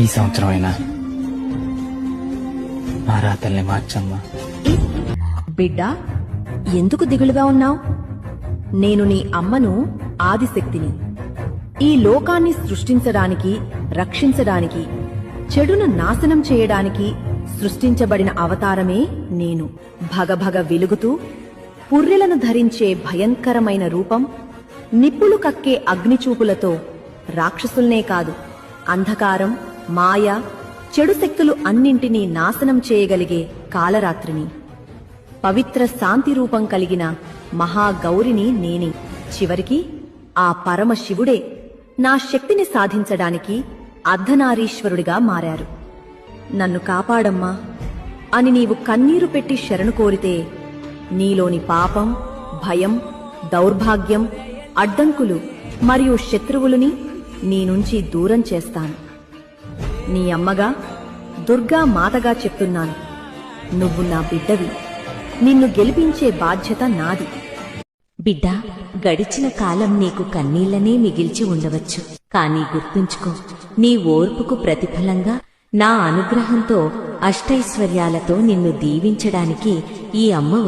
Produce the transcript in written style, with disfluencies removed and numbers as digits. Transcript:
ఈ సంవత్సరం అయినా మా రాతల్ని మార్చమ్మా. బిడ్డా, ఎందుకు దిగులుగా ఉన్నావు? నేను నీ అమ్మను, ఆదిశక్తిని. ఈ లోకాన్ని సృష్టించడానికి, రక్షించడానికి, చెడును నాశనం చేయడానికి సృష్టించబడిన అవతారమే నేను. భగభగ వెలుగుతూ పుర్రెలను ధరించే భయంకరమైన రూపం, నిప్పులు కక్కే అగ్నిచూపులతో రాక్షసుల్నే కాదు, అంధకారం, మాయ, చెడు శక్తులు అన్నింటినీ నాశనం చేయగలిగే కాలరాత్రిని. పవిత్ర శాంతి రూపం కలిగిన మహాగౌరిని నేనే. చివరికి ఆ పరమశివుడే నా శక్తిని సాధించడానికి అర్ధనారీశ్వరుడిగా మారారు. నన్ను కాపాడమ్మా అని నీవు కన్నీరు పెట్టి శరణు కోరితే నీలోని పాపం, భయం, దౌర్భాగ్యం, అడ్డంకులు మరియు శత్రువులని నీ నుంచి దూరం చేస్తాను. నీ అమ్మగా, దుర్గా మాతగా చెప్తున్నాను, నువ్వు నా బిడ్డవి. నిన్ను గెలిపించే బాధ్యత నాది. బిడ్డా, గడిచిన కాలం నీకు కన్నీళ్లనే మిగిల్చి ఉండవచ్చు. కానీ గుర్తుంచుకో, నీ ఓర్పుకు ప్రతిఫలంగా నా అనుగ్రహంతో అష్టైశ్వర్యాలతో నిన్ను దీవించడానికి ఈ అమ్మ